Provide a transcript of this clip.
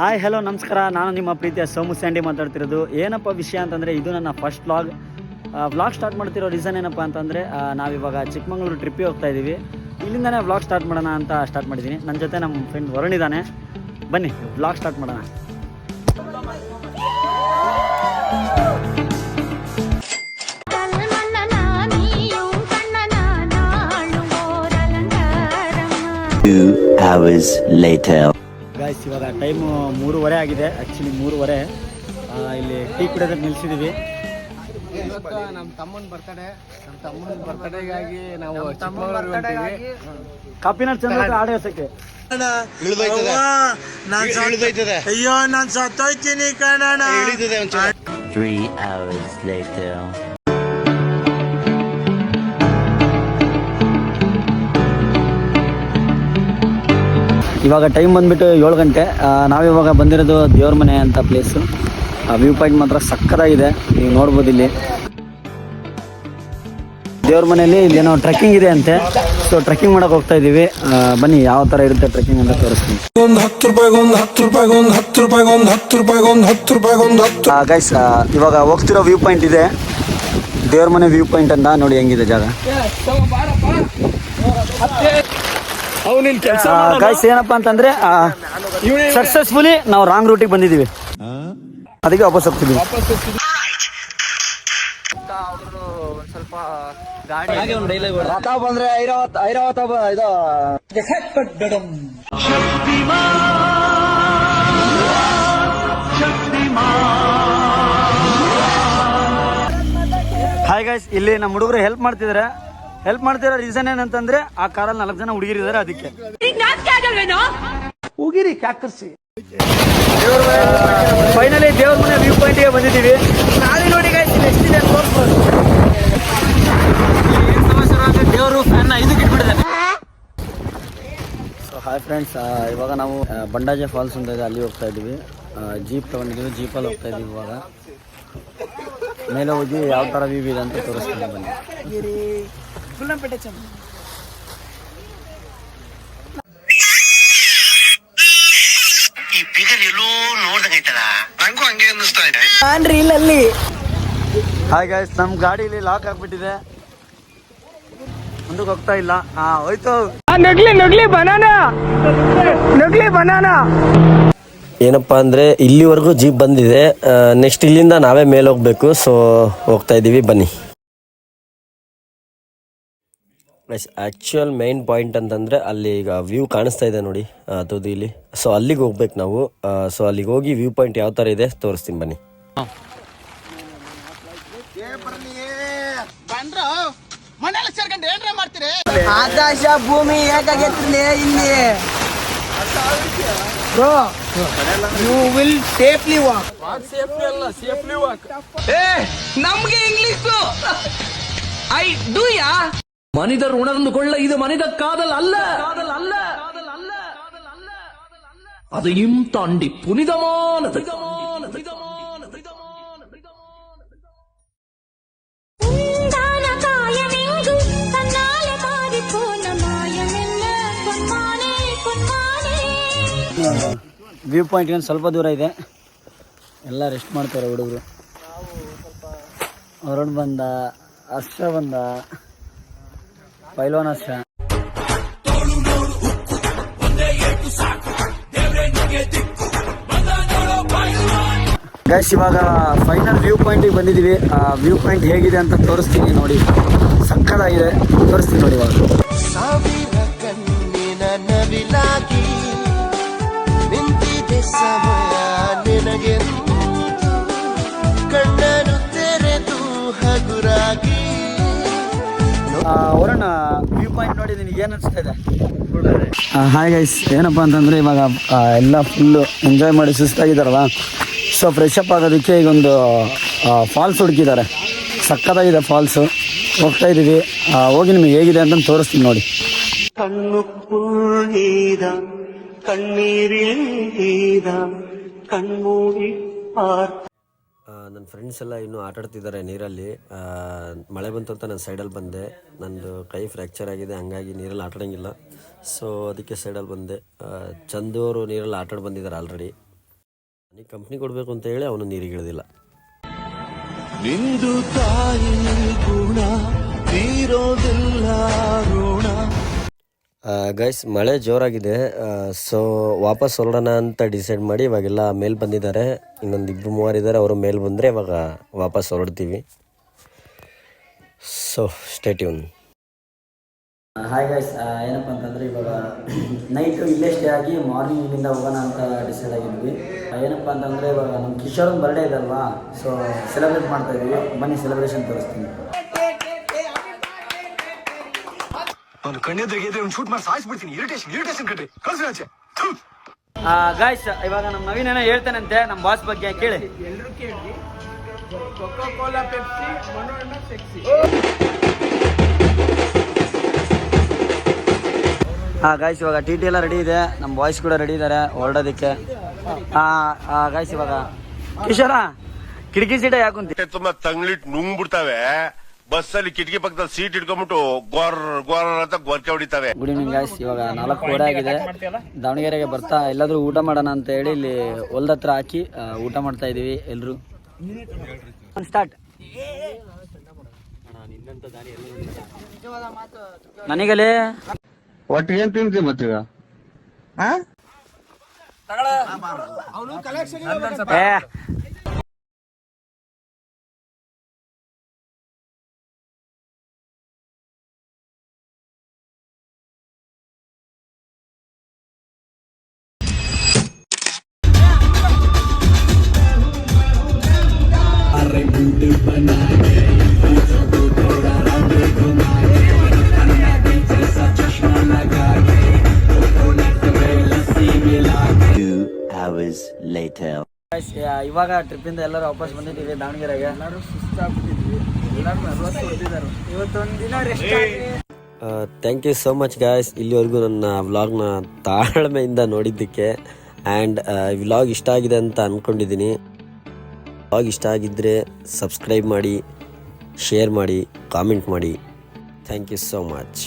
Hi hello ನಮಸ್ಕಾರ. ನಾನು ನಿಮ್ಮ ಪ್ರೀತಿಯ ಸೋಮು ಸ್ಯಾಂಡಿ ಮಾತಾಡ್ತಿರೋದು. ಏನಪ್ಪ ವಿಷಯ ಅಂತಂದರೆ ಇದು ನನ್ನ ಫಸ್ಟ್ ವ್ಲಾಗ್ ಸ್ಟಾರ್ಟ್ ಮಾಡ್ತಿರೋ ರೀಸನ್ ಏನಪ್ಪ ಅಂತಂದರೆ ನಾವಿವಾಗ ಚಿಕ್ಕಮಗಳೂರು ಟ್ರಿಪ್ಪಿಗೆ ಹೋಗ್ತಾ ಇದ್ದೀವಿ. ಇಲ್ಲಿಂದನೇ ವ್ಲಾಗ್ ಸ್ಟಾರ್ಟ್ ಮಾಡೋಣ ಅಂತ ಸ್ಟಾರ್ಟ್ ಮಾಡಿದ್ದೀನಿ. ನನ್ನ ಜೊತೆ ನಮ್ಮ ಫ್ರೆಂಡ್ ವರುಣ್ ಇದ್ದಾನೆ. ಬನ್ನಿ ವ್ಲಾಗ್ ಸ್ಟಾರ್ಟ್ ಮಾಡೋಣ. hours later. ಗಾಯ್ಸ್, ಇವಾಗ ಟೈಮು 3:30 ಆಗಿದೆ. ಆ್ಯಕ್ಚುಲಿ 3:30. ಇಲ್ಲಿ ಟೀ ಕುಡಿಯೋದಕ್ಕೆ ನಿಲ್ಸಿದ್ದೀವಿ. ನಮ್ಮ ತಮ್ಮನ ಬರ್ತಡೇಗಾಗಿ ನಾವು ಚಿಕ್ಕಮಗಳೂರಿಗೆ ಕಾಪಿನ ಚಂದ್ರ ಆಡೋಸಕ್ಕೆ ಅಯ್ಯೋ ನಾನು ಸತ್ತೋಯ್ತೀನಿ ಕಣಣ್ಣ. 3 hours later. ಇವಾಗ ಟೈಮ್ ಬಂದುಬಿಟ್ಟು 7 ಗಂಟೆ. ನಾವಿವಾಗ ಬಂದಿರೋದು ದೇವ್ರ ಮನೆ ಅಂತ ಪ್ಲೇಸು. ವ್ಯೂ ಪಾಯಿಂಟ್ ಮಾತ್ರ ಸಕ್ಕತ್ತಾಗಿದೆ, ನೀವು ನೋಡ್ಬೋದು. ಇಲ್ಲಿ ದೇವ್ರ ಮನೆಯಲ್ಲಿ ಇಲ್ಲೇನೋ ಟ್ರೆಕ್ಕಿಂಗ್ ಇದೆ ಅಂತೆ. ಸೊ ಟ್ರೆಕ್ಕಿಂಗ್ ಮಾಡೋಕೆ ಹೋಗ್ತಾ ಇದ್ದೀವಿ. ಬನ್ನಿ ಯಾವ ಥರ ಇರುತ್ತೆ ಟ್ರೆಕ್ಕಿಂಗ್ ಅಂತ ತೋರಿಸ್ತೀನಿ. ಗೈಸ್, ಇವಾಗ ಹೋಗ್ತಿರೋ ವ್ಯೂ ಪಾಯಿಂಟ್ ಇದೆ, ದೇವ್ರ ಮನೆ ವ್ಯೂ ಪಾಯಿಂಟ್ ಅಂತ. ನೋಡಿ ಹೆಂಗಿದೆ ಜಾಗ. ಗೈಸ್, ಏನಪ್ಪ ಅಂತಂದ್ರೆ ಸಕ್ಸಸ್ಫುಲಿ ನಾವು ರಾಂಗ್ ರೂಟಿಗೆ ಬಂದಿದ್ದೀವಿ, ಅದಕ್ಕೆ ವಾಪಸ್ ಹೋಗ್ತಿದ್ದೀವಿ. ಸ್ವಲ್ಪ ಗಾಡಿ ಬಂದ್ರೆ ಐರಾವತ ಇದು ಹಾಯ್ ಗೈಸ್, ಇಲ್ಲಿ ನಮ್ಮ ಹುಡುಗರು ಹೆಲ್ಪ್ ಮಾಡ್ತಿರೋ ರೀಸನ್ ಏನಂತಂದ್ರೆ ಆ ಕಾರಲ್ಲಿ 4 ಜನ ಹುಡುಗಿರಿದ್ದಾರೆ, ಅದಕ್ಕೆ ಹೋಗಿರಿ ಕ್ಯಾಕರ್ಸಿ. ಫೈನಲಿ ದೇವ್ರ ಮನೆ ವ್ಯೂ ಪಾಯಿಂಟ್ಗೆ ಬಂದಿದ್ದೀವಿ. ನಾಳೆ ನೋಡಿ ಗೈಸ್, ಎಷ್ಟಿದೆ ತೋರಿಸ್ಬೋದು. ದೇವರು ಫ್ಯಾನ್ ಇದಕ್ಕೆ ಇಟ್ಬಿಟ್ಟಿದ್ದಾರೆ. ಸೊ ಹಾಯ್ ಫ್ರೆಂಡ್ಸ್, ಇವಾಗ ನಾವು ಬಂಡಾಜೆ ಫಾಲ್ಸ್ ಅಂತ ಇದೆ, ಅಲ್ಲಿ ಹೋಗ್ತಾ ಇದ್ದೀವಿ. ಜೀಪ್ ತಗೊಂಡಿದ್ದೀವಿ, ಜೀಪಲ್ಲಿ ಹೋಗ್ತಾ ಇದ್ದೀವಿ. ಇವಾಗ ಮೇಲೆ ಹೋಗಿ ಯಾವ ಥರ ವ್ಯೂ ಇದೆ ಅಂತ ತೋರಿಸ್ತೀನಿ ಬನ್ನಿ. ಈ ಫಿಗರ್ ಎಲ್ಲೋ ನೋಡ್ದಂಗೈತಲ್ಲ, ನಂಗೂ ಹಂಗೆ ಅನ್ನಿಸ್ತಾ ಇದೆ. ಹಾಯ್ ಗೈಸ್, ನಮ್ಮ ಗಾಡಿಲಿ ಲಾಕ್ ಆಗ್ಬಿಟ್ಟಿದೆ, ಮುಂದಕ್ಕೆ ಹೋಗ್ತಾ ಇಲ್ಲ. ಹೋಯ್ತು. ನಗ್ಲಿ ಬನಾನಾ. ಏನಪ್ಪ ಅಂದರೆ ಇಲ್ಲಿವರೆಗೂ ಜೀಪ್ ಬಂದಿದೆ. ನೆಕ್ಸ್ಟ್ ಇಲ್ಲಿಂದ ನಾವೇ ಮೇಲೆ ಹೋಗ್ಬೇಕು. ಸೊ ಹೋಗ್ತಾ ಇದ್ದೀವಿ, ಬನ್ನಿ. ಆ್ಯಕ್ಚುಯಲ್ ಮೈನ್ ಪಾಯಿಂಟ್ ಅಂತಂದರೆ ಅಲ್ಲಿ ಈಗ ವ್ಯೂ ಕಾಣಿಸ್ತಾ ಇದೆ ನೋಡಿ ತುದಿಲಿ. ಸೊ ಅಲ್ಲಿಗೆ ಹೋಗ್ಬೇಕು ನಾವು. ಸೊ ಅಲ್ಲಿಗೆ ಹೋಗಿ ವ್ಯೂ ಪಾಯಿಂಟ್ ಯಾವ ಥರ ಇದೆ ತೋರಿಸ್ತೀನಿ, ಬನ್ನಿ. ಆಕಾಶ ಭೂಮಿ ಹೇಗಾಗೈತಿ ಇಲ್ಲಿ. You will safely walk. ನಮ್ಗೆ ಇಂಗ್ಲಿಷ್ ಐ ಡೂ ಯಾ. மனிதர் உணர்ந்து கொள்ள இது மனித காதல் அல்ல, அதையும் தாண்டி புனிதமானது. ವ್ಯೂ ಪಾಯಿಂಟ್ ಏನು ಸ್ವಲ್ಪ ದೂರ ಇದೆ, ಎಲ್ಲ ರೆಸ್ಟ್ ಮಾಡ್ತಾರೆ ಹುಡುಗರು. ವರುಣ್ ಬಂದ, ಹರ್ಷ ಬಂದ, ಪೈಲ್ವಾನ್ ಹರ್ಷ. ಗೈಸ್, ಇವಾಗ ಫೈನಲ್ ವ್ಯೂ ಪಾಯಿಂಟಿಗೆ ಬಂದಿದ್ದೀವಿ. ವ್ಯೂ ಪಾಯಿಂಟ್ ಹೇಗಿದೆ ಅಂತ ತೋರಿಸ್ತೀನಿ ನೋಡಿ, ಸಕ್ಕತ್ತಾಗಿದೆ, ತೋರಿಸ್ತೀನಿ ನೋಡಿ. ಇವಾಗ ಸಾವಿರ ಕಣ್ಣಿನ ನವಿಲಾಗಿ ನಿಂತಿದೆ ಸಮಯ ನಿನಗೆ, ಕಣ್ಣನು ತೆರೆದು ಹಗುರಾಗಿ. ವರುಣ್, ವ್ಯೂ ಪಾಯಿಂಟ್ ನೋಡಿ ನಿನಗೆ ಏನು ಅನಿಸ್ತಾ ಇದೆ? ಹಾಯ್ ಗೈಸ್, ಏನಪ್ಪ ಅಂತಂದರೆ ಇವಾಗ ಎಲ್ಲ ಫುಲ್ಲು ಎಂಜಾಯ್ ಮಾಡಿ ಸುಸ್ತಾಗಿದ್ದಾರಲ್ಲ, ಸೊ ಫ್ರೆಶ್ ಅಪ್ ಆಗೋದಕ್ಕೆ ಈಗೊಂದು ಫಾಲ್ಸ್ ಹುಡುಕಿದ್ದಾರೆ. ಸಕ್ಕತ್ತಾಗಿದೆ ಫಾಲ್ಸು, ಹೋಗ್ತಾ ಇದ್ದೀವಿ. ಹೋಗಿ ನಿಮಗೆ ಹೇಗಿದೆ ಅಂತ ತೋರಿಸ್ತೀನಿ ನೋಡಿ. ಕಣ್ಣುಪ್ಪುಳಿದ ಕಣ್ಣೀರಿದ ಕಣ್ಮೂಡಿ ನನ್ನ ಫ್ರೆಂಡ್ಸ್ ಎಲ್ಲ ಇನ್ನೂ ಆಟಾಡ್ತಿದ್ದಾರೆ ನೀರಲ್ಲಿ. ಮಳೆ ಬಂತು ಅಂತ ನಾನು ಸೈಡಲ್ಲಿ ಬಂದೆ. ನಂದು ಕೈ ಫ್ರ್ಯಾಕ್ಚರ್ ಆಗಿದೆ, ಹಂಗಾಗಿ ನೀರಲ್ಲಿ ಆಟಾಡೋಂಗಿಲ್ಲ. ಸೊ ಅದಕ್ಕೆ ಸೈಡಲ್ಲಿ ಬಂದೆ. ಚಂದು ಅವರು ನೀರಲ್ಲಿ ಆಟಾಡಿ ಬಂದಿದ್ದಾರೆ ಆಲ್ರೆಡಿ. ನೀ ಕಂಪ್ನಿ ಕೊಡಬೇಕು ಅಂತ ಹೇಳಿ ಅವನು ನೀರಿಗೆ ಇಳಿದಿಲ್ಲ. ನಿಂದು ತಾಯಿ ಗುಣ ತೀರೋದಿಲ್ಲ ಋಣ. ಗೈಸ್ ಮಳೆ ಜೋರಾಗಿದೆ, ಸೊ ವಾಪಸ್ ಹೊರಡೋಣ ಅಂತ ಡಿಸೈಡ್ ಮಾಡಿ ಇವಾಗೆಲ್ಲ ಮೇಲೆ ಬಂದಿದ್ದಾರೆ. ಇನ್ನೊಂದು 2-3 ಇದ್ದಾರೆ, ಅವರು ಮೇಲೆ ಬಂದರೆ ಇವಾಗ ವಾಪಸ್ ಹೊರಡ್ತೀವಿ. So stay tune. Hi guys, ಏನಪ್ಪ ಅಂತಂದರೆ ಇವಾಗ ನೈಟು ಇಲ್ಲೇ ಸ್ಟೇ ಆಗಿ ಮಾರ್ನಿಂಗ್ ಇಲ್ಲಿಂದ ಹೋಗೋಣ ಅಂತ ಡಿಸೈಡ್ ಆಗಿದ್ವಿ. ಏನಪ್ಪ ಅಂತಂದರೆ ಇವಾಗ ನಮ್ಮ ಕಿಶೋರನ್ ಬರ್ಡೇ ಇದಲ್ವಾ, ಸೊ ಸೆಲೆಬ್ರೇಟ್ ಮಾಡ್ತಾ ಇದ್ವಿ. ಬನ್ನಿ ಸೆಲೆಬ್ರೇಷನ್ ತೋರಿಸ್ತೀನಿ. ಗಾಯ್ಸ್, ಇವಾಗ ನಮ್ಮ ನವೀನ್ ಏನೋ ಹೇಳ್ತಾನಂತೆ ನಮ್ಮ ಬಾಸ್ ಬಗ್ಗೆ, ಕೇಳಿ. ಗಾಯ್ಸ್, ಇವಾಗ ಟಿ ಎಲ್ಲ ರೆಡಿ ಇದೆ, ನಮ್ಮ ಬಾಯ್ಸ್ ಕೂಡ ರೆಡಿ ಇದ್ದಾರೆ ಹೊರಡೋದಕ್ಕೆ. ಗಾಯ್ಸ್, ಇವಾಗ ಕಿಶೋರ ಕಿಟಕಿ ಸೀಟ ಯಾಕುಂತ ತುಂಬಾ ತಂಗ್ಲಿಟ್ ನುಂಗ್ಬಿಡ್ತಾವೆ. ಬಸ್ಸಲ್ಲಿ ಕಿಟಕಿ ಪಕ್ಕದಲ್ಲಿ ಸೀಟ್ ಇಟ್ಕೊಂಡ್ಬಿಟ್ಟು ಗೋರ್ ಗೋರ್ ಅಂತ ಗೊರ್ಕೆ ಹೊಡಿತಾವೆ. ಗುಡ್ ಈವ್ನಿಂಗ್ ಗಾಯ್ಸ್, ಇವಾಗ 4 ಆಗಿದೆ. ದಾವಣಗೆರೆಗೆ ಬರ್ತಾ ಎಲ್ಲಾದ್ರೂ ಊಟ ಮಾಡೋಣ ಅಂತ ಹೇಳಿ ಇಲ್ಲಿ ಹೊಲ್ದತ್ರ ಹಾಕಿ ಊಟ ಮಾಡ್ತಾ ಇದೀವಿ ಎಲ್ರು. ಸ್ಟಾರ್ಟ್. ನನಗಲೇ ಒಟ್ಟಿಗೆ ಏನ್ ತಿಂತೀವಿ ಮತ್ತೀಗ? Later. ಇವಾಗ ಟ್ರಿಪ್ಪಿಂದ ಎಲ್ಲರೂ ವಾಪಸ್ ಬಂದಿದ್ದೀವಿ ದಾವಣಗೆರೆಗೆ. ಎಲ್ಲರೂ ಸುಸ್ತಾಗ್ಬಿಟ್ಟಿದ್ವಿ, ಎಲ್ಲರೂ ನರ್ವಸ್ ಹೊಡೆದಿದ್ದಾರೆ. ಇವತ್ತೊಂದಿನ rest. Thank you so much guys, ಇಲ್ಲಿವರೆಗೂ ನನ್ನ ವ್ಲಾಗ್ನ ತಾಳ್ಮೆಯಿಂದ ನೋಡಿದ್ದಕ್ಕೆ. ಆ್ಯಂಡ್ ವ್ಲಾಗ್ ಇಷ್ಟ ಆಗಿದೆ ಅಂತ ಅಂದ್ಕೊಂಡಿದ್ದೀನಿ. ವ್ಲಾಗ್ ಇಷ್ಟ ಆಗಿದ್ದರೆ ಸಬ್ಸ್ಕ್ರೈಬ್ ಮಾಡಿ, ಶೇರ್ ಮಾಡಿ, ಕಾಮೆಂಟ್ ಮಾಡಿ. Thank you so much.